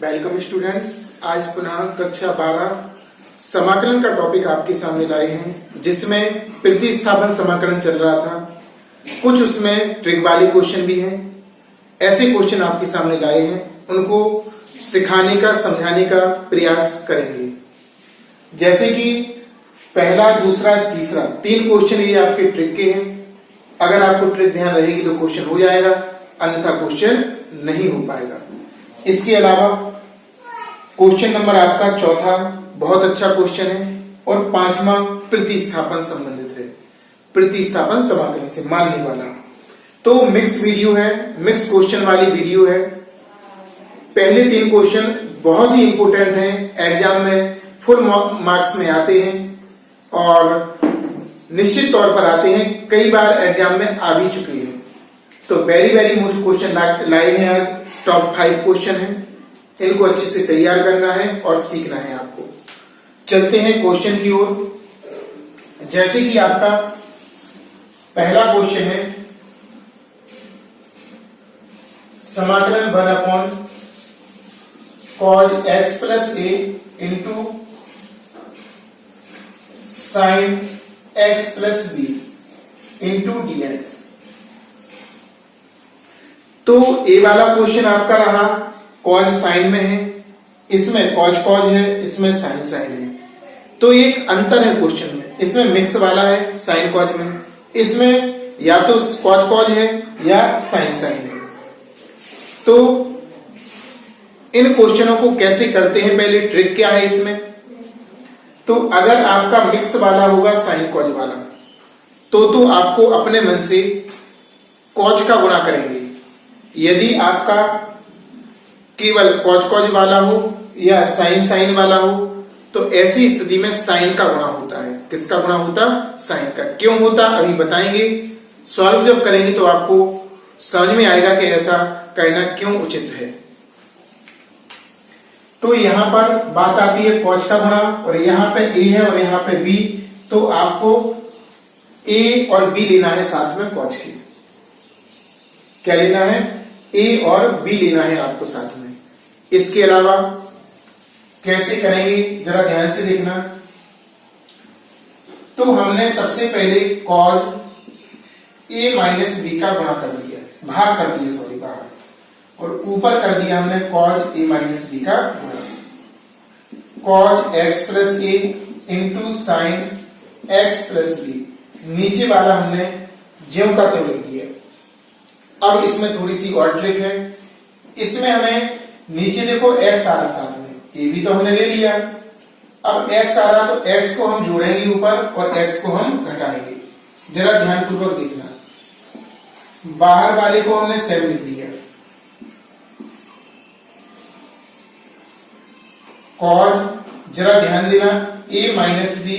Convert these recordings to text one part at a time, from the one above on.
Welcome students. आज पुनः कक्षा 12 समाकलन का टॉपिक आपके सामने लाए हैं, जिसमें प्रतिस्थापन समाकलन चल रहा था। कुछ उसमें ट्रिक वाले क्वेश्चन भी हैं। ऐसे क्वेश्चन आपके सामने लाए हैं, उनको सिखाने का समझाने का प्रयास करेंगे। जैसे कि पहला, दूसरा, तीसरा 3 क्वेश्चन ये आपके ट्रिक के हैं। अगर आपको ट्रिक ध्यान रहेगी तो क्वेश्चन हो जाएगा, अन्यथा क्वेश्चन नहीं हो पाएगा। इसके अलावा क्वेश्चन नंबर आपका चौथा बहुत अच्छा क्वेश्चन है और 5वां प्रतिस्थापन संबंधित है, प्रतिस्थापन समाकलन से मानने वाला। तो मिक्स वीडियो है, मिक्स क्वेश्चन वाली वीडियो है। पहले 3 क्वेश्चन बहुत ही इंपॉर्टेंट हैं, एग्जाम में फुल मार्क्स में आते हैं और निश्चित तौर पर आते हैं, कई बार एग्जाम में आ भी चुके हैं। तो वेरी मोस्ट क्वेश्चन लाए हैं आज। टॉप 5 क्वेश्चन है, इनको अच्छे से तैयार करना है और सीखना है आपको। चलते हैं क्वेश्चन की ओर। जैसे कि आपका पहला क्वेश्चन है, समाकलन 1/cos x plus a into sine x plus b into dx। तो ए वाला क्वेश्चन आपका रहा कॉज साइन में है, इसमें कॉज कॉज है, इसमें साइन साइन है। तो एक अंतर है क्वेश्चन में, इसमें मिक्स वाला है साइन कॉज में, इसमें या तो कॉज कॉज है या साइन साइन है। तो इन क्वेश्चनों को कैसे करते हैं, पहले ट्रिक क्या है इसमें। तो अगर आपका मिक्स वाला होगा साइन कॉज वाला, तो आपको अपने मन से कॉज का गुणा करेंगे। यदि आपका केवल कॉज कॉज वाला हो या साइन साइन वाला हो, तो ऐसी स्थिति में साइन का गुणा होता है। किसका गुणा होता? साइन का। क्यों होता अभी बताएंगे। सॉल्व जब करेंगे तो आपको समझ में आएगा कि ऐसा करना क्यों उचित है। तो यहां पर बात आती है कॉज का गुणा, और यहां पे ए है और यहां पे बी, तो आपको ए और बी लेना है साथ में कॉज के। क्या लेना है? ए और बी लेना है आपको साथ में। इसके अलावा कैसे करेंगे जरा ध्यान से देखना। तो हमने सबसे पहले कॉज ए माइनस बी का गुणा कर दिया, भाग कर दिया, सॉरी भाग, और ऊपर कर दिया हमने कॉज ए माइनस बी का गुणा। Cos x plus a into sine x plus b, नीचे वाला हमने ज्यों का त्यों लिख दिया। अब इसमें थोड़ी सी और ट्रिक है। इसमें हमें नीचे देखो x आ रहा साथ में, ए भी तो हमने ले लिया। अब x आ रहा तो x को हम जोड़ेंगे ऊपर और x को हम घटाएंगे। जरा ध्यानपूर्वक देखना, बाहर वाले को हमने सेम लिख दिया। कॉज, जरा ध्यान देना, a माइनस बी,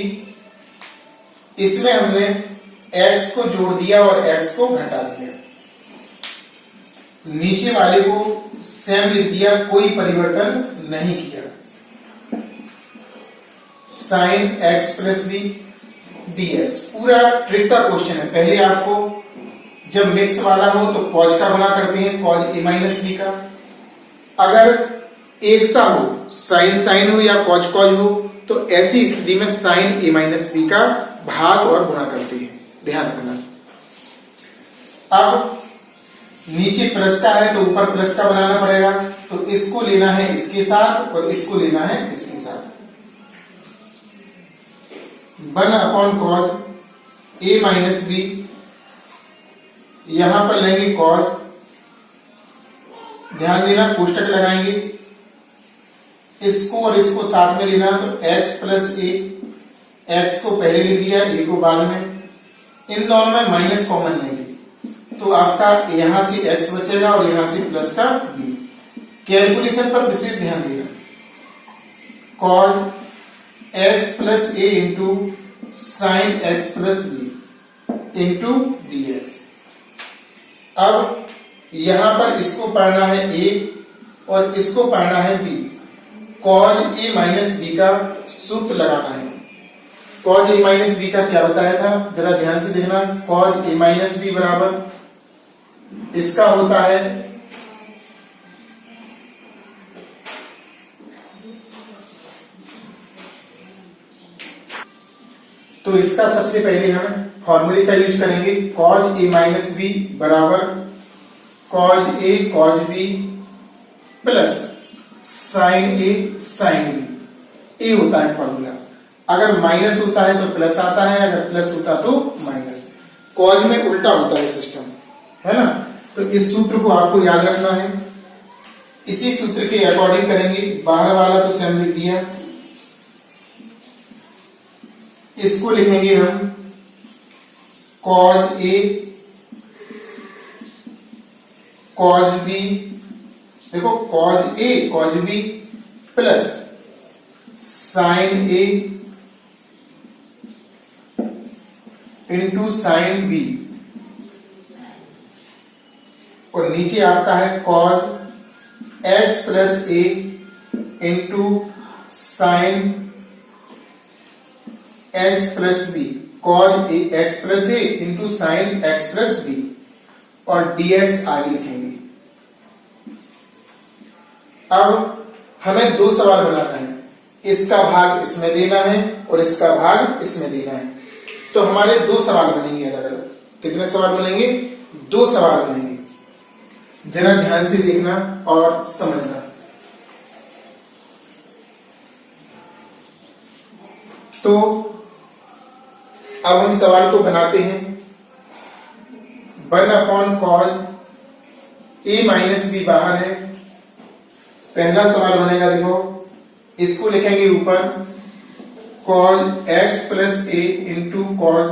इसमें हमने x को जोड़ दिया और x को घटा दिया। नीचे वाले को सेम लिख दिया, कोई परिवर्तन नहीं किया। Sine x plus b dx, पूरा ट्रिक का क्वेश्चन है। पहले आपको जब मिक्स वाला हो तो कॉज का गुणा करते हैं, कॉज ए माइनस बी का। अगर एक सा हो, साइन साइन हो या कॉज कॉज हो, तो ऐसी स्थिति में साइन ए माइनस बी का भाग और गुणा करते हैं, ध्यान रखना। अब नीचे प्लस का है तो ऊपर प्लस का बनाना पड़ेगा, तो इसको लेना है इसके साथ और इसको लेना है इसके साथ। 1/cos a माइनस बी, यहां पर लेंगे cos, ध्यान देना कोष्टक लगाएंगे, इसको और इसको साथ में लेना, तो x प्लस a, x को पहले लिख दिया, a को बाद में। इन दोनों में माइनस कॉमन लेंगे, तो आपका यहां से x बचेगा और यहां से प्लस का b। कैलकुलेशन पर विशेष ध्यान देना। cos x plus a into sine x plus b into dx। अब यहां पर इसको पढ़ना है a और इसको पढ़ना है b। cos a minus b का सूत्र लगाना है। cos a माइनस b का क्या बताया था, जरा ध्यान से देखना। cos a माइनस b बराबर इसका होता है तो इसका सबसे पहले हम फॉर्मूले का यूज करेंगे, cos a माइनस बी बराबर cos a cos b plus sin a sin b। ए होता है फॉर्मूला। अगर माइनस होता है तो प्लस आता है, अगर प्लस होता तो माइनस। कॉज में उल्टा होता है सिस्टम, है ना। तो इस सूत्र को आपको याद रखना है। इसी सूत्र के अकॉर्डिंग करेंगे। बाहर वाला तो सेम लिख दिया, इसको लिखेंगे हम cos a cos b, देखो cos a cos b plus sin a into sin b, और नीचे आपका है cos x plus a into sin x plus b, cos a x plus a into sin x plus b, और dx आगे लिखेंगे। अब हमें दो सवाल बनाना है, इसका भाग इसमें देना है और इसका भाग इसमें देना है। तो हमारे दो सवाल बनेंगे अलग अलग। कितने सवाल बनेंगे? दो सवाल बनेंगे। जरा ध्यान से देखना और समझना। तो अब हम सवाल को बनाते हैं। 1/cos a माइनस बी बाहर है। पहला सवाल बनेगा, देखो इसको लिखेंगे ऊपर cos x plus a into cos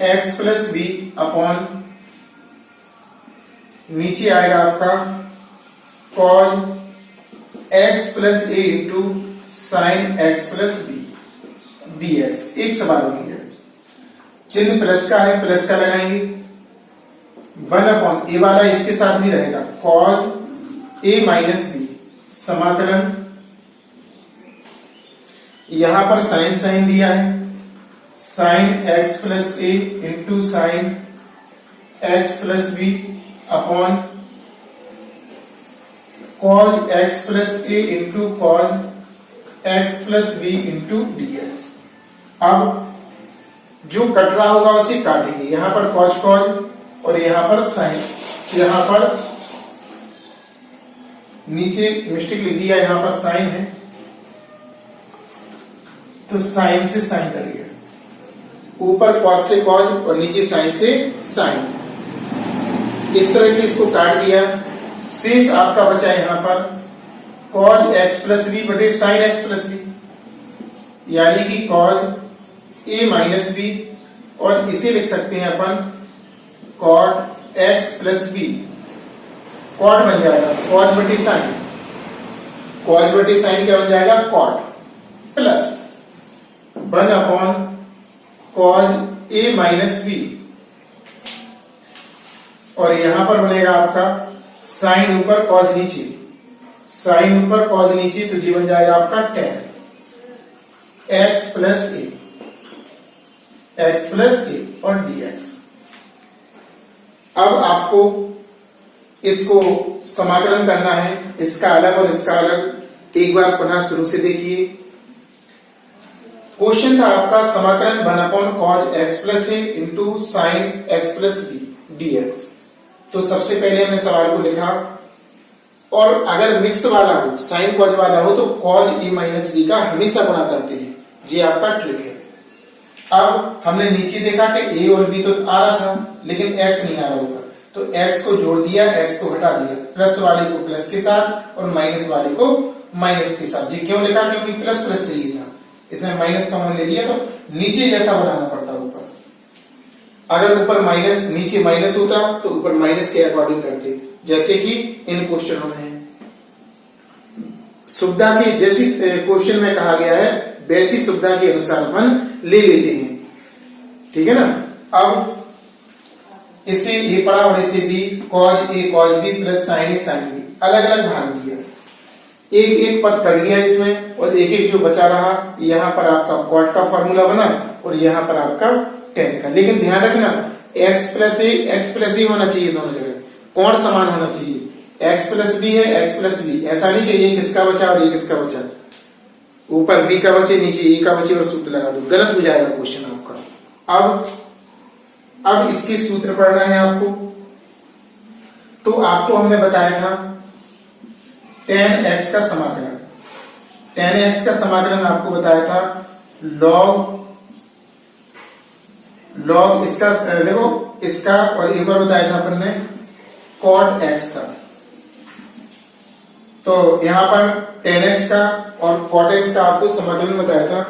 x plus b upon, नीचे आएगा आपका cos x plus a into sine x plus b dx। एक सवाल बन गया। चिन्ह प्लस का है, प्लस का लगाएंगे। 1/a वाला इसके साथ नहीं रहेगा, cos a माइनस b समाकलन, यहां पर साइन साइन दिया है, sine x plus a into sine x plus b upon cos x plus a into cos x plus b into dx। अब जो कट रहा होगा उसे काटेंगे। यहां पर cos cos और यहां पर साइन, यहां पर नीचे मिस्टेक लिख दिया, यहां पर साइन है तो साइन से साइन कट गया। ऊपर cos से cos और नीचे साइन से साइन। इस तरह से इसको काट दिया। शेष आपका बचा यहां पर cos x प्लस बी बटे साइन x प्लस बी, यानी कि cos a माइनस बी, और इसे लिख सकते हैं अपन cot x plus b. cot बन जाएगा cos बटे साइन, cos बटे साइन क्या बन जाएगा? cot plus 1/cos a minus b, और यहां पर बनेगा आपका साइन ऊपर cos नीचे, साइन ऊपर cos नीचे, तो जी बन जाएगा आपका tan x प्लस a और dx। अब आपको इसको समाकलन करना है, इसका अलग और इसका अलग। एक बार पुनः शुरू से देखिए। क्वेश्चन था आपका समाकलन 1/cos x plus a into sine x plus b dx। तो सबसे पहले हमने सवाल को लिखा, और अगर मिक्स वाला हो, साइन कॉज वाला हो, तो cos a माइनस b का हमेशा गुणा करते हैं। ये आपका ट्रिक है। अब हमने नीचे देखा कि a और b तो आ रहा था, लेकिन x नहीं आ रहा होगा, तो x को जोड़ दिया, x को हटा दिया, प्लस वाले को प्लस के साथ और माइनस वाले को माइनस के साथ। ये क्यों लिखा? क्योंकि प्लस प्लस चाहिए था, इसमें माइनस कॉमन ले लिया, तो नीचे जैसा बनाना पड़ता ऊपर। अगर ऊपर माइनस नीचे माइनस होता तो ऊपर माइनस के अकॉर्डिंग करते, जैसे कि इन क्वेश्चनों में है। सुविधा के जैसी क्वेश्चन में कहा गया है वैसी सुविधा के अनुसार अपन ले लेते हैं, ठीक है ना। अब इसे ए पढ़ा और इसे b, cos a cos b plus sin a sin b, अलग अलग भाग दिया। एक एक पद कर लिया इसमें, और एक एक जो बचा रहा, यहाँ पर आपका cot का फॉर्मूला बना और यहाँ पर आपका tan का। लेकिन ध्यान रखना x प्लस a होना चाहिए दोनों जगह, कोण समान होना चाहिए। x प्लस b है x प्लस b, ऐसा नहीं कि ये किसका बचा और ये किसका बचा। ऊपर बी का बचे, नीचे ए का बचे और सूत्र लगा दो, गलत हो जाएगा क्वेश्चन आपका। अब इसके सूत्र पढ़ना है आपको। तो आपको हमने बताया था tan x का समाकलन, tan x का समाकलन आपको बताया था log इसका, देखो इसका, और एक बार बताया था अपन ने cot x का। तो यहां पर tan x का और cot x का आपको समाकलन बताया था।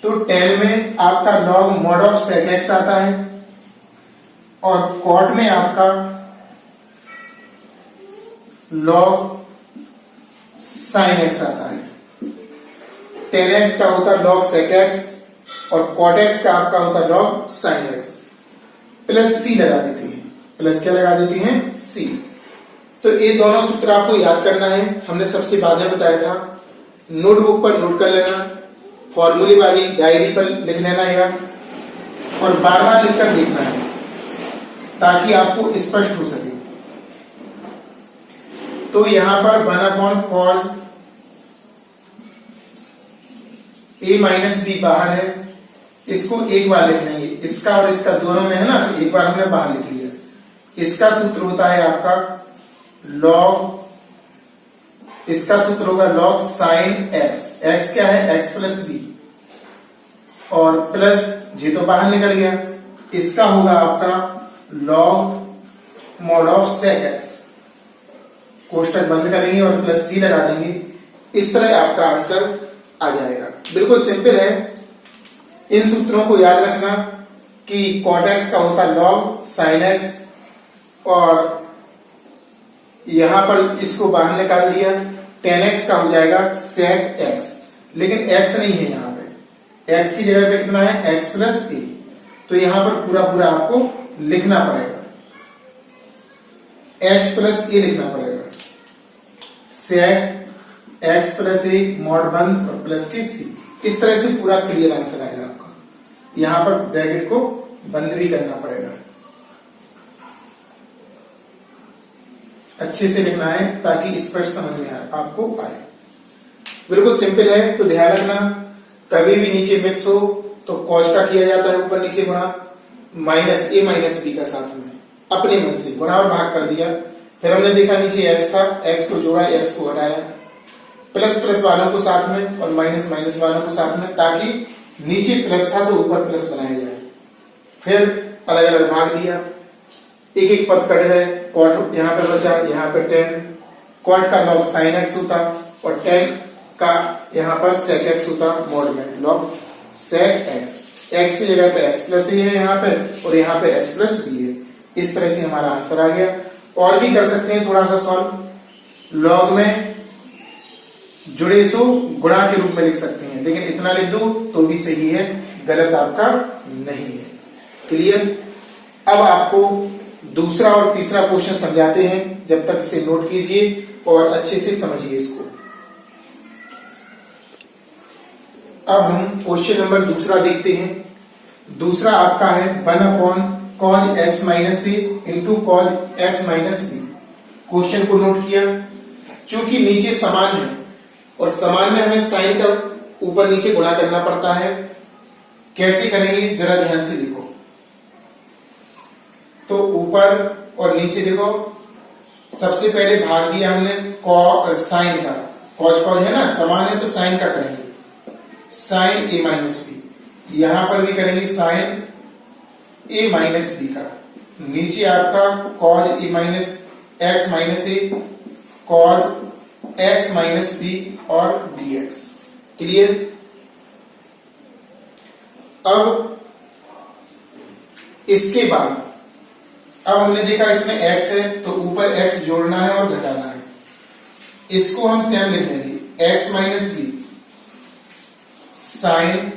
तो tan में आपका log mod of sec x आता है और cot में आपका log sin x आता है। tan x का होता log sec x और cot x का आपका होता log sin x। Plus c लगा देती है, प्लस क्या लगा देती हैं, c। तो ये दोनों सूत्र आपको याद करना है, हमने सबसे बाद में बताया था। नोटबुक पर नोट कर लेना, फॉर्मूले वाली डायरी पर लिख लेना या, और बार बार लिखकर देखना है ताकि आपको स्पष्ट हो सके। तो यहां पर 1/cos a माइनस बी बाहर है, इसको एक बार लिख लेंगे, इसका और इसका दोनों में है ना, एक बार हमने बाहर लिख लिया। इसका सूत्र होता है आपका log, इसका सूत्र होगा log sin x, x क्या है, x प्लस बी, और प्लस जी तो बाहर निकल गया, इसका होगा आपका log mod of sec x, कोष्टक बंद करेंगे और प्लस c लगा देंगे। इस तरह आपका आंसर आ जाएगा। बिल्कुल सिंपल है, इन सूत्रों को याद रखना कि cot x का होता log sin x, और यहां पर इसको बाहर निकाल दिया, tan x का हो जाएगा sec x, लेकिन x नहीं है यहां पे, x की जगह पे कितना है, x प्लस a। तो यहां पर पूरा पूरा आपको लिखना पड़ेगा, x प्लस a लिखना पड़ेगा, sec x plus a mod 1 और प्लस के c। इस तरह से पूरा क्लियर आंसर आएगा आपका। यहां पर ब्रैकेट को बंद भी करना पड़ेगा, अच्छे से लिखना है ताकि स्पष्ट समझ में आपको आए। बिल्कुल सिंपल है, तो ध्यान रखना कभी भी नीचे मिक्स हो तो कॉस का किया जाता है ऊपर नीचे गुणा, माइनस a माइनस बी का साथ में अपने मन से गुणा और भाग कर दिया। फिर हमने देखा नीचे x था, x को जोड़ा, x को घटाया, प्लस प्लस वालों को साथ में और माइनस माइनस वालों को साथ में, ताकि नीचे प्लस था तो ऊपर प्लस बनाया जाए। फिर अलग अलग भाग दिया, एक एक पद कट गए, कॉट यहाँ पे बचा, यहाँ पे tan, कॉट का log sin x होता और tan का यहाँ पर sec x होता मोड में log sec x। x की जगह पे x प्लस है यहाँ पे और यहाँ पे x प्लस b है। इस तरह से हमारा आंसर आ गया। और भी कर सकते हैं थोड़ा सा सॉल्व, log में जुड़े सो गुणा के रूप में लिख सकते हैं, लेकिन इतना लिख दो तो भी सही है, गलत आपका नहीं है। क्लियर? अब आपको दूसरा और तीसरा क्वेश्चन समझाते हैं, जब तक इसे नोट कीजिए और अच्छे से समझिए इसको। अब हम क्वेश्चन नंबर दूसरा देखते हैं। दूसरा आपका है 1/cos x minus a into cos x minus b। Question को नोट किया, चूंकि नीचे समान है और समान में हमें साइन का ऊपर नीचे गुणा करना पड़ता है। कैसे करेंगे जरा ध्यान से देखो। तो ऊपर और नीचे देखो, सबसे पहले भाग दिया हमने साइन का, कॉज है ना, समान है तो साइन का करेंगे, साइन a माइनस बी। यहां पर भी करेंगे साइन a माइनस बी का। नीचे आपका cos a minus x minus a, cos x minus b और dx। क्लियर? अब इसके बाद अब हमने देखा इसमें x है तो ऊपर x जोड़ना है और घटाना है। इसको हम सेम लिख देंगे, x minus b sine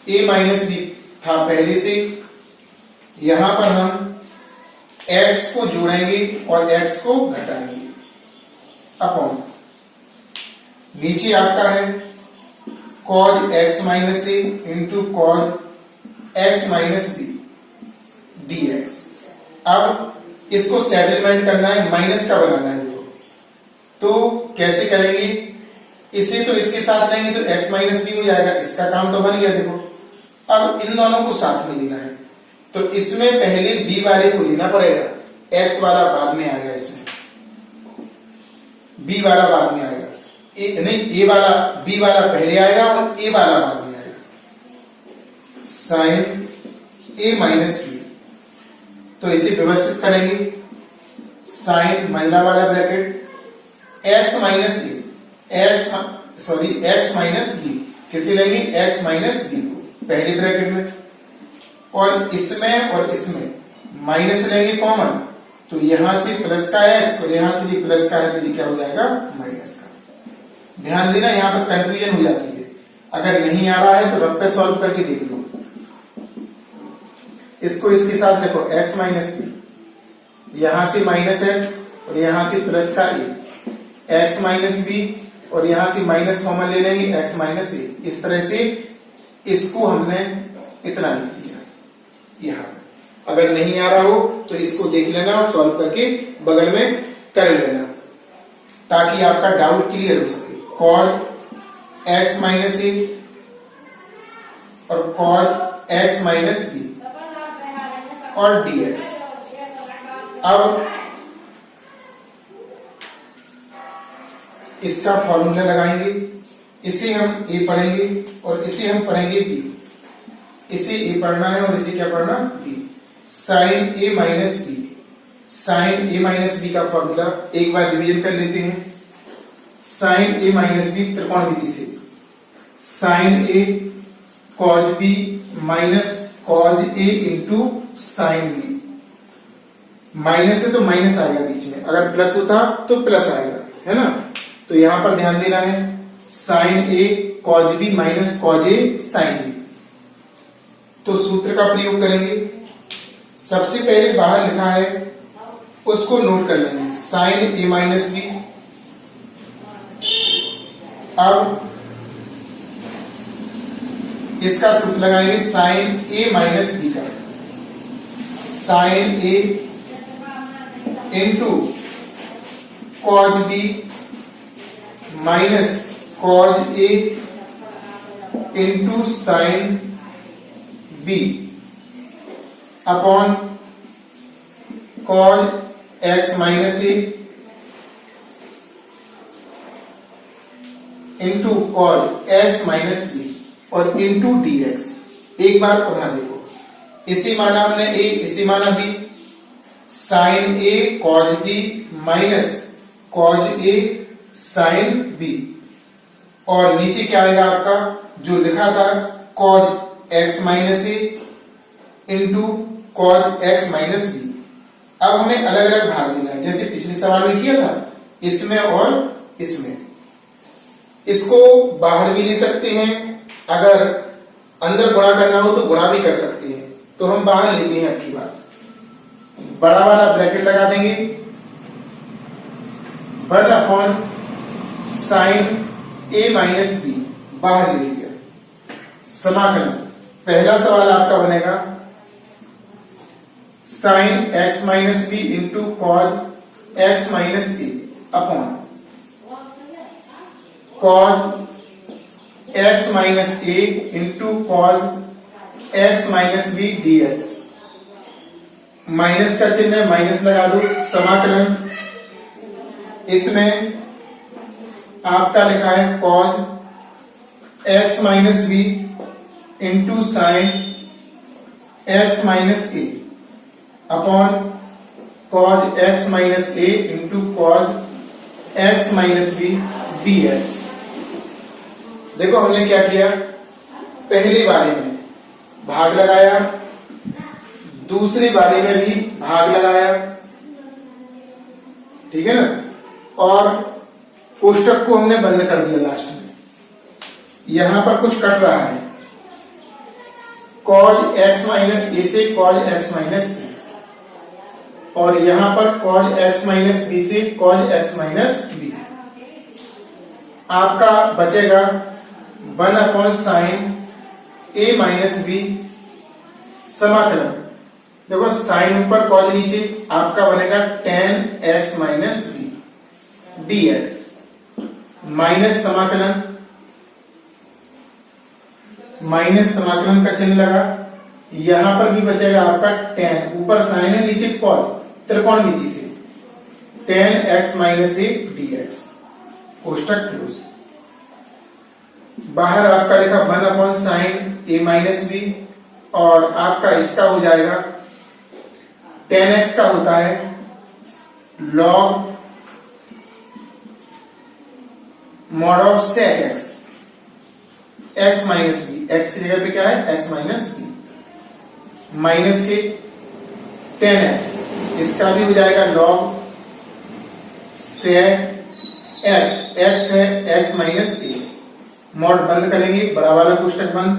a minus b था पहले से, यहां पर हम x को जोड़ेंगे और x को घटाएंगे अपॉन, नीचे आपका है cos x minus a into cos x minus b dx। अब इसको सेटलमेंट करना है, माइनस का बनाना है। देखो तो कैसे करेंगे, इसे तो इसके साथ लेंगे तो x माइनस बी हो जाएगा, इसका काम तो बन गया। देखो अब इन दोनों को साथ में लेना है, तो इसमें पहले b वाले को लेना पड़ेगा, x वाला बाद में आएगा, इसमें b वाला बाद में आएगा, a वाला b वाला पहले आएगा और a वाला बाद में आएगा, साइन a माइनस बी। तो इसे व्यवस्थित करेंगे, साइन महिला वाला bracket x minus x minus b, किसे लेंगे, x माइनस बी को पहले ब्रैकेट में, और इसमें माइनस लेंगे कॉमन, तो यहां से प्लस का x और यहां से भी प्लस का है, तो ये क्या हो जाएगा, माइनस का। ध्यान देना यहां पर कंफ्यूजन हो जाती है, अगर नहीं आ रहा है तो रफ पे सॉल्व करके देख लो। इसको इसके साथ लिखो x माइनस बी, यहां से माइनस x और यहां से प्लस का a, x माइनस बी और यहां से माइनस कॉमन ले लेंगे, x माइनस ए। इस तरह से इसको हमने इतना लिख दिया। यहां अगर नहीं आ रहा हो तो इसको देख लेना और सॉल्व करके बगल में कर लेना, ताकि आपका डाउट क्लियर हो सके। cos x माइनस ए और cos x माइनस बी और dx। अब इसका फॉर्मूला लगाएंगे, इसे हम a पढ़ेंगे और इसे हम पढ़ेंगे b। इसे a पढ़ना है और इसे क्या पढ़ना, b। Sine a minus b, sine a minus b का फॉर्मूला एक बार डिवीजन कर लेते हैं। साइन a माइनस बी त्रिकोणमिति से, sine a cos b minus cos a into sine b। Minus है तो माइनस आएगा बीच में, अगर प्लस होता तो प्लस आएगा, है ना। तो यहां पर ध्यान देना है, sine a cos b minus cos a sine b। तो सूत्र का प्रयोग करेंगे। सबसे पहले बाहर लिखा है उसको नोट कर लेंगे, साइन a माइनस बी। अब इसका सूत्र लगाएंगे साइन a माइनस बी का, sine a into cos b minus cos a into sine b upon cos x minus a into cos x minus b और इंटू dx। एक बार पुनः देखो, इसी माना हमने a, इसी माना b, sine a cos b minus cos a sine b, और नीचे क्या आएगा आपका जो लिखा था cos x minus a into cos x minus b। अब हमें अलग अलग भाग देना है, जैसे पिछले सवाल में किया था, इसमें और इसमें। इसको बाहर भी ले सकते हैं, अगर अंदर गुणा करना हो तो गुणा भी कर सकते हैं, तो हम बाहर लेते हैं। आपकी बात, बड़ा वाला ब्रैकेट लगा देंगे, 1 upon sine a minus b बाहर ले लिया, समाकलन। पहला सवाल आपका बनेगा sine x minus b into cos x minus a upon cos x minus a into cos x minus b dx। Minus का चिन्ह है, माइनस लगा दो, समाकलन। इसमें आपका लिखा है cos x minus b into sine x minus a upon cos x minus a into cos x minus b dx। देखो हमने क्या किया, पहले वाले में भाग लगाया, दूसरे वाले में भी भाग लगाया, ठीक है ना, और कोष्टक को हमने बंद कर दिया लास्ट में। यहां पर कुछ कट रहा है, कॉज x माइनस ए से कॉज x माइनस बी, और यहां पर कॉज x माइनस बी से कॉज x माइनस बी। आपका बचेगा 1 upon sine a minus b, समाकलन। देखो साइन ऊपर कॉज नीचे, आपका बनेगा tan x minus b dx minus समाकलन का चिन्ह लगा। यहां पर भी बचेगा आपका tan, ऊपर साइन है नीचे cos, त्रिकोणमिति से tan x माइनस ए dx, कोष्टक क्लोज। बाहर आपका लिखा 1/sin a माइनस बी, और आपका इसका हो जाएगा tan x का होता है log mod of sec x minus b, x की जगह पे क्या है x माइनस बी, माइनस के tan x, इसका भी हो जाएगा log sec x, x है x माइनस ए, मॉड बंद करेंगे, बड़ा वाला कोष्टक बंद,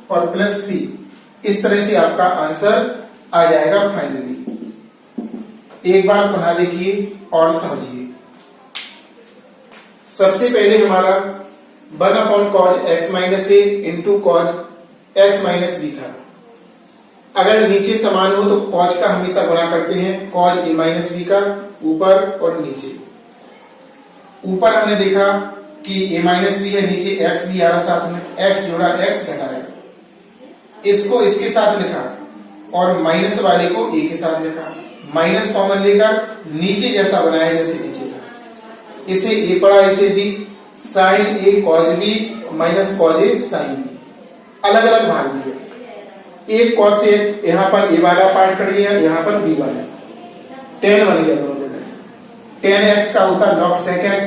और प्लस सी। इस तरह से आपका आंसर आ जाएगा फाइनली। एक बार पुनः देखिए और समझिए। सबसे पहले हमारा 1/cos x minus a into cos x minus b था। अगर नीचे समान हो तो cos का हमेशा गुणा करते हैं, cos a माइनस बी का ऊपर और नीचे। ऊपर हमने देखा कि a माइनस बी है, नीचे x भी आ रहा साथ में, x जोड़ा x घटाया, इसको इसके साथ लिखा और माइनस वाले को a के साथ लिखा, माइनस कॉमन लेकर नीचे जैसा बनाया जैसे नीचे था, इसे a पढ़ा इसे b, sine a cos b minus cos a sine b, अलग अलग भाग दिया। एक cos से यहां पर a वाला पार्ट कर लिया, यहां पर b वाला, tan बन गया दोनों जगह। tan x का होता log sec x,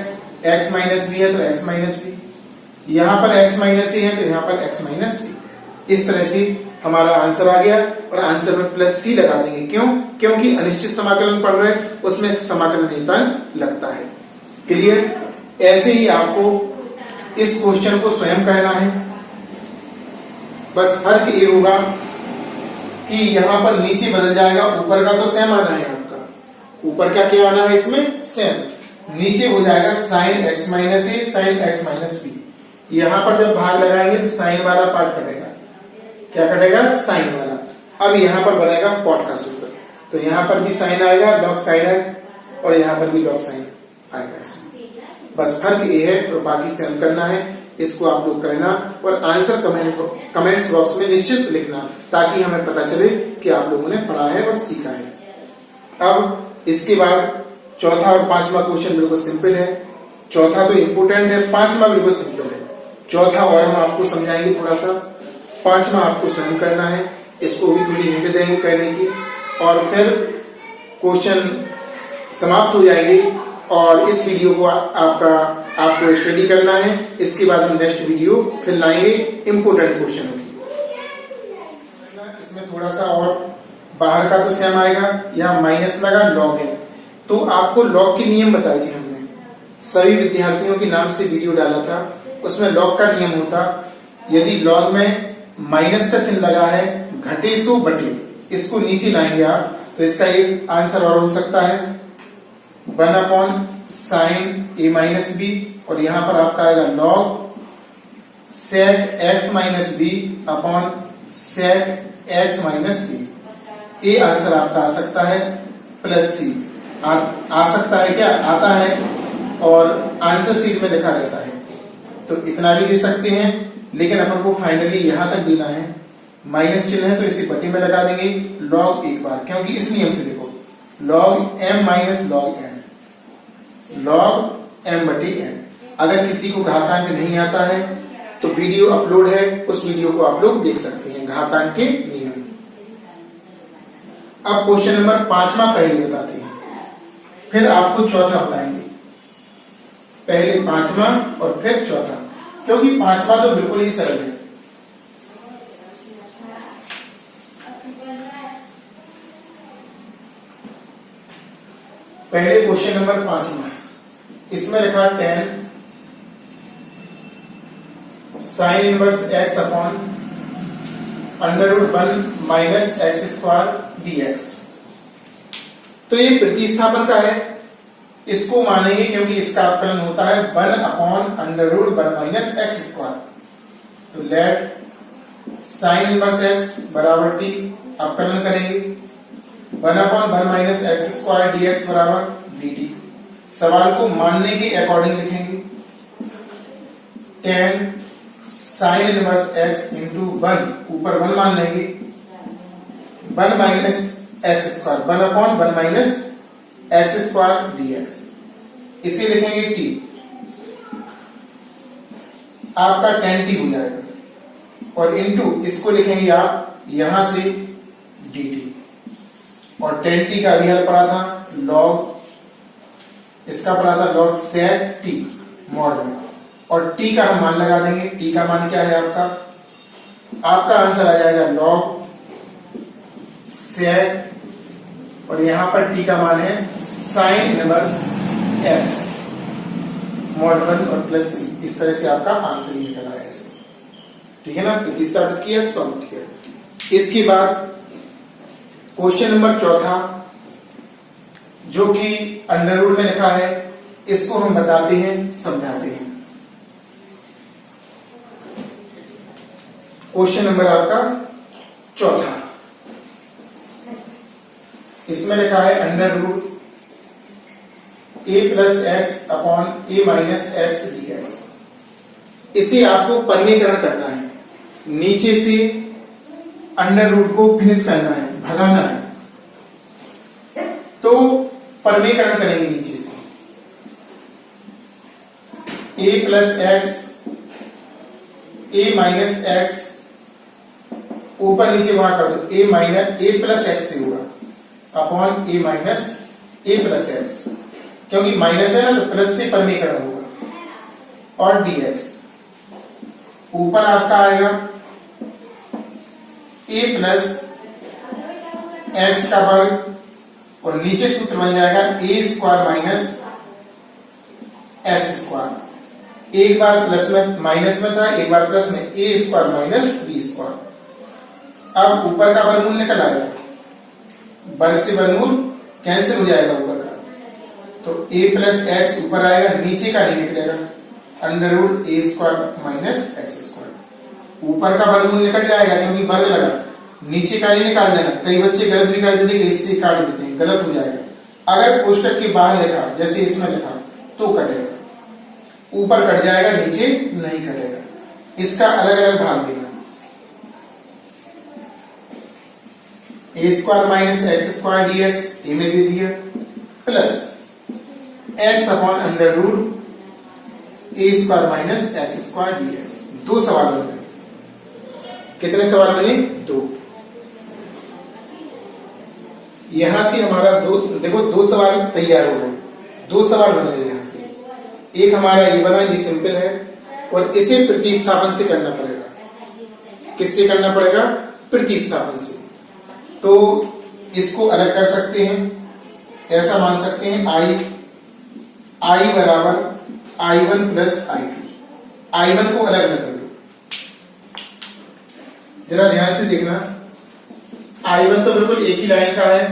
x minus b है तो x माइनस बी, यहां पर x माइनस ए है तो यहां पर x माइनस बी। इस तरह से हमारा आंसर आ गया, और आंसर में प्लस सी लगा देंगे। क्यों? क्योंकि अनिश्चित समाकलन पढ़ रहे हैं, उसमें समाकलन नियतांक लगता है। क्लियर? ऐसे ही आपको इस क्वेश्चन को स्वयं करना है। बस फर्क ये होगा कि यहां पर नीचे बदल जाएगा, ऊपर का तो सेम आना है आपका, ऊपर का क्या आना है इसमें सेम, नीचे हो जाएगा साइन x माइनस ए साइन x माइनस बी। यहां पर जब भाग लगाएंगे तो साइन वाला पार्ट कटेगा, क्या कटेगा? साइन वाला। अब यहां पर बनेगा कॉट का सूत्र, तो यहां पर भी साइन आएगा log साइन x, और यहां पर भी log साइन आएगा इसमें। बस फर्क ये है, और बाकी सेम करना है, इसको आप लोग करना और आंसर कमेंट्स बॉक्स में निश्चित लिखना, ताकि हमें पता चले कि आप लोगों ने पढ़ा है और सीखा है। अब इसके बाद चौथा और पांचवा क्वेश्चन बिल्कुल सिंपल है। चौथा तो इंपोर्टेंट है, पांचवा बिल्कुल सिंपल है। चौथा और हम आपको समझाएंगे थोड़ा सा, पांचवा आपको स्वयं करना है, इसको भी थोड़ी हिंट देंगे करने की, और फिर क्वेश्चन समाप्त हो जाएंगे। और इस वीडियो को आपको स्टडी करना है। इसके बाद हम नेक्स्ट वीडियो फिर लाएंगे इंपोर्टेंट क्वेश्चनों की। इसमें थोड़ा सा और बाहर का तो सेम आएगा, यहाँ माइनस लगा लॉग है, तो आपको लॉग के नियम बताए थे हमने, सभी विद्यार्थियों के नाम से वीडियो डाला था। उसमें लॉग का नियम होता, यदि लॉग में माइनस का चिन्ह लगा है, घटे सो बटे, इसको नीचे लाएंगे आप, तो इसका एक आंसर और हो सकता है 1/sin a माइनस बी, और यहां पर आपका आएगा log sec x minus b upon sec x minus b. ये आंसर आपका आ सकता है प्लस सी। आ सकता है क्या? आता है, और आंसर शीट में लिखा रहता है, तो इतना भी दे सकते हैं, लेकिन अपन को फाइनली यहां तक देना है। माइनस चिन्ह है तो इसे बटे में लगा देंगे log एक बार, क्योंकि इस नियम से देखो log m minus log n, log m बटे n। अगर किसी को घातांक नहीं आता है तो वीडियो अपलोड है, उस वीडियो को आप लोग देख सकते हैं, घातांक के नियम। अब क्वेश्चन नंबर 5वां पहले बताते हैं, फिर आपको चौथा बताएंगे। पहले 5वां और फिर चौथा, क्योंकि 5वां तो बिल्कुल ही सरल है। पहले क्वेश्चन नंबर 5वां, इसमें लिखा tan sign inverse x upon √1 minus x square dx। तो ये प्रतिस्थापन का है, इसको मानेंगे क्योंकि इसका अवकलन होता है 1/√1 माइनस एक्स स्क्वायर। तो लेट साइन इनवर्स x बराबर t, अवकलन करेंगे 1/1 माइनस एक्स स्क्वायर dx बराबर dt। सवाल को मानने के अकॉर्डिंग लिखेंगे। tan sin inverse x into 1, ऊपर 1 मान लेंगे, 1 minus x square, 1 upon 1 minus x square dx। इसे लिखेंगे t, आपका tan t हो जाएगा, और इनटू इसको लिखेंगे आप यहां से dt, और tan t का भी हल पड़ा था log, इसका पड़ा था log sec t मॉड में, और t का हम मान लगा देंगे। t का मान क्या है आपका आंसर आ जाएगा log sec, और यहां पर t का मान है sin इनवर्स x मॉड 1 और प्लस c। इस तरह से आपका आंसर निकल आया ऐसे, ठीक है ना। प्रतिस्थापित किया, सॉल्व किया। इसके बाद क्वेश्चन नंबर चौथा, जो कि अंडर रूट में लिखा है, इसको हम बताते हैं, समझाते हैं। क्वेश्चन नंबर आपका चौथा, इसमें लिखा है under root a plus x upon a minus x dx। इसे आपको परमीकरण करना है, नीचे से अंडर रूट को फिनिश करना है, भगाना है। तो परमीकरण करेंगे नीचे से, a plus x, a minus x, ऊपर नीचे वहां कर दो, a minus a plus x से होगा, upon a minus a plus x, क्योंकि माइनस है ना तो प्लस से परमीकरण होगा, और dx। ऊपर आपका आएगा a प्लस एक्स का वर्ग, और नीचे सूत्र बन जाएगा a square minus x square. एक बार प्लस में माइनस में था, एक बार प्लस में, a square minus b square. अब ऊपर का वर्गमूल निकल आएगा, वर्ग से वर्गमूल कैंसिल हो जाएगा ऊपर का, तो a प्लस एक्स ऊपर आएगा, नीचे का नहीं निकलेगा, under root a square minus x square. ऊपर का वर्गमूल निकल जाएगा क्योंकि वर्ग लगा, नीचे का नहीं निकाल देना। कई बच्चे गलत भी कर देते हैं, इससे काट देते हैं, गलत हो जाएगा। अगर कोष्टक के बाहर लिखा, जैसे इसमें लिखा, तो कटेगा, ऊपर कट जाएगा, नीचे नहीं कटेगा। इसका अलग अलग भाग देना, a square minus x square dx a में दे दिया, plus x upon under root a square minus x square dx। दो सवाल बन गए। कितने सवाल बने? दो। यहां से हमारा दो सवाल तैयार हो गए, दो सवाल बन गए यहां से। एक हमारा ये बना, ये सिंपल है, और इसे प्रतिस्थापन से करना पड़ेगा। किससे करना पड़ेगा? प्रतिस्थापन से। तो इसको अलग कर सकते हैं, ऐसा मान सकते हैं I बराबर I1 प्लस I2। I1 को अलग अलग कर लो, जरा ध्यान से देखना। I1 तो बिल्कुल एक ही लाइन का है,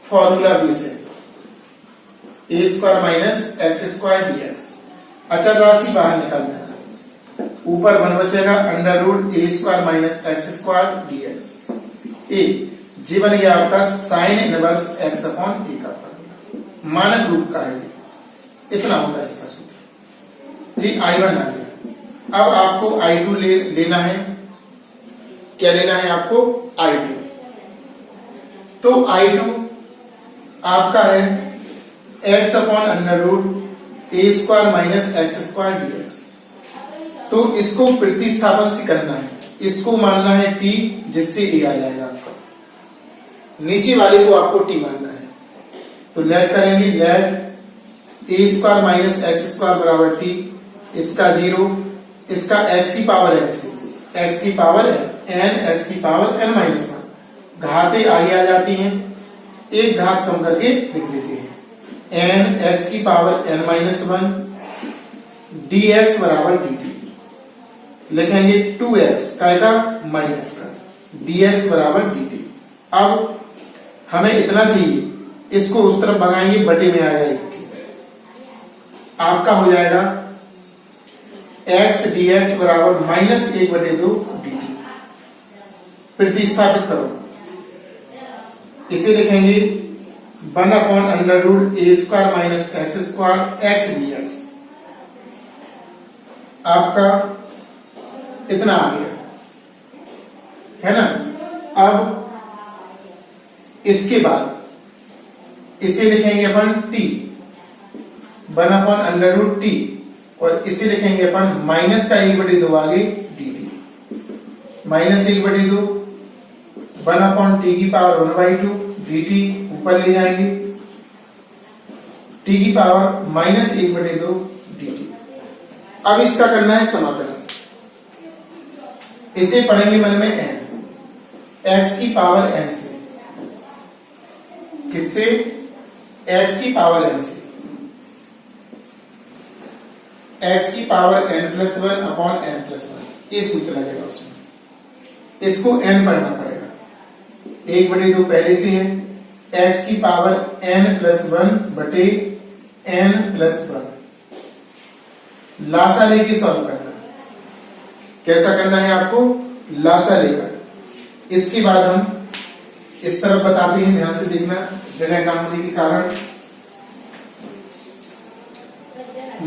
फॉर्मूला बेस है, a square minus x square dx। अचल राशि बाहर निकाल देना, ऊपर 1 बचेगा, under root a square minus x square dx। a जी बन गया आपका sine inverse x upon a का फॉर्मूला, मानक रूप का है, इतना होता है इसका सूत्र जी। I1 आ गया। अब आपको I2 लेना है। क्या लेना है आपको? I2। तो I2 आपका है x upon under root a square minus x square dx। तो इसको प्रतिस्थापन से करना है, इसको मानना है t, जिससे a आ जाएगा आपका। नीचे वाले को आपको t मानना है, तो लेट करेंगे, let a square minus x square बराबर t, इसका 0, इसका x की पावर x की पावर n, x की पावर n माइनस 1। घातें आगे आ जाती हैं, एक घात कम करके लिख देते हैं, n x की पावर n माइनस 1 dx बराबर dt। लिखेंगे 2x का माइनस का, dx बराबर dt। अब हमें इतना चाहिए, इसको उस तरफ भगाएंगे, बटे में आएगा 1, आपका हो जाएगा x dx बराबर माइनस 1/2 dt। प्रतिस्थापित करो, इसे लिखेंगे 1/√a² minus x² x dx। आपका इतना आ गया, है ना। अब इसके बाद इसे लिखेंगे अपन t, 1/√t, और इसे लिखेंगे अपन माइनस का 1/2 आगे dt, माइनस 1/2 1/t की पावर 1/2 dt, ऊपर ले जाएंगे t की पावर माइनस 1/2 dt। अब इसका करना है समाकलन, इसे पढ़ेंगे मन में n, x की पावर n से, किससे, x की पावर n से, x की पावर n+1/n+1, ये सूत्र लगेगा उसमें, इसको n पढ़ना पड़ेगा, 1/2 पहले से है, x की पावर n+1/n+1, लासा लेके सॉल्व करना। कैसा करना है आपको, लासा लेकर। इसके बाद हम इस तरफ बताते हैं, ध्यान से देखना, जगह कम होने के कारण।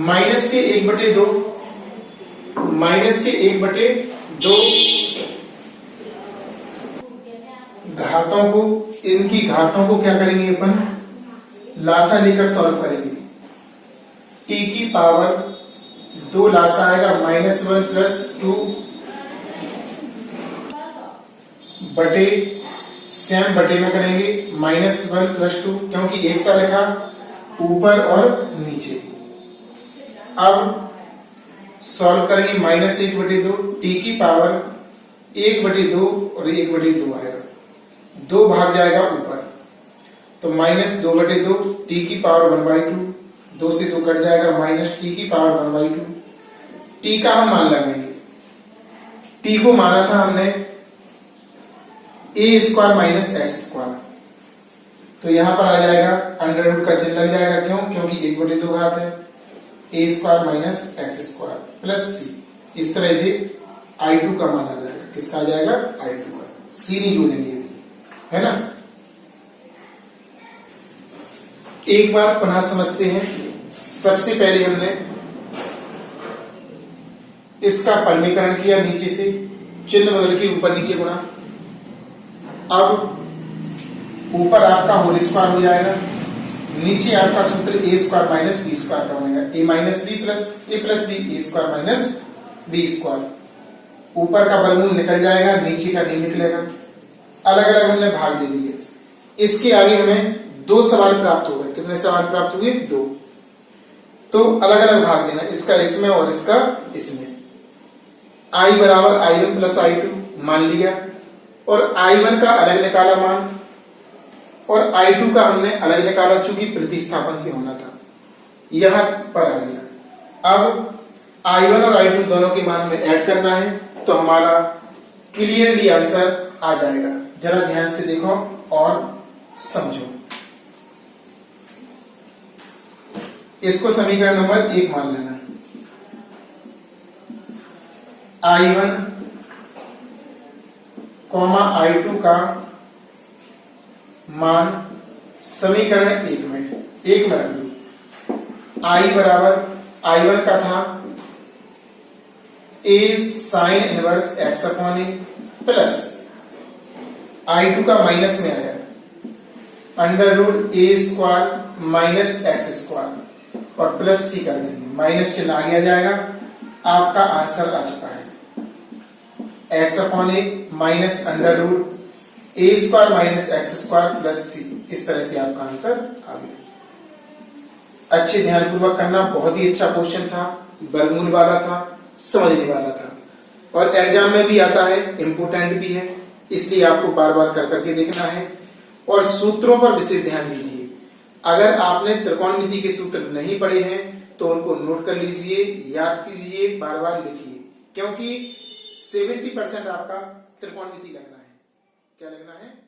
माइनस के 1/2, माइनस के 1/2 घातों को, इनकी घातों को क्या करेंगे अपन, लासा लेकर सॉल्व करेंगे। t की पावर 2 लासा आएगा -1 + 2 बटे, सेम बटे में करेंगे -1 + 2, क्योंकि एक सा लिखा ऊपर और नीचे। अब सॉल्व करेंगे -1/2, t की पावर 1/2 और 1/2 आएगा, 2 भाग जाएगा ऊपर, तो -2/2 t की पावर 1/2, 2 से 2 कट जाएगा, -t की पावर 1/2। t का हम मान लगाएंगे, t को माना था हमने a² माइनस x², तो यहां पर आ जाएगा अंडर का चिन्ह लग जाएगा, क्यों, क्योंकि 1/2 घात है, a² minus x² plus c। इस तरह से i2 का मान आ जाएगा, किसका आ जाएगा, i2 का, c नहीं जोड़ेंगे, है ना। एक बार पुनः समझते हैं। सबसे पहले हमने इसका परमीकरण किया, नीचे से चिन्ह बदल के ऊपर नीचे गुणा। अब ऊपर आपका होल स्क्वायर हो जाएगा, नीचे आपका सूत्र a² माइनस b² का बनेगा, a minus b plus a plus b, a² minus b²। ऊपर का वर्गमूल निकल जाएगा, नीचे का नहीं निकलेगा। अलग अलग हमने भाग दे दिए। इसके आगे हमें 2 सवाल प्राप्त हो गए। कितने सवाल प्राप्त हुए, 2। तो अलग अलग भाग देना, इसका इसमें और इसका इसमें। i बराबर i1 प्लस i2 मान लिया, और i1 का अलग निकाला मान, और i2 का हमने अलग निकाला, चूंकि प्रतिस्थापन से होना था, यहां पर आ गया। अब i1 और i2 दोनों के मान में ऐड करना है, तो हमारा क्लियरली आंसर आ जाएगा। जरा ध्यान से देखो और समझो। इसको समीकरण नंबर 1 मान लेना। i1, i2 का मान समीकरण 1 में रख दो। i बराबर i1 का था a sin inverse x/a plus i2 का माइनस में आया √a² माइनस x² और प्लस c कर देंगे, माइनस चिन्ह आगे आ जाएगा। आपका आंसर आ चुका है x/a minus √a² minus x² plus c। इस तरह से आपका आंसर आ गया। अच्छे ध्यानपूर्वक करना, बहुत ही अच्छा क्वेश्चन था, वर्गमूल वाला था, समझने वाला था, और एग्जाम में भी आता है, इंपोर्टेंट भी है, इसलिए आपको बार बार कर करके देखना है। और सूत्रों पर विशेष ध्यान दीजिए। अगर आपने त्रिकोणमिति के सूत्र नहीं पढ़े हैं तो उनको नोट कर लीजिए, याद कीजिए, बार बार लिखिए, क्योंकि 70% आपका त्रिकोणमिति लगना है। क्या लगना है?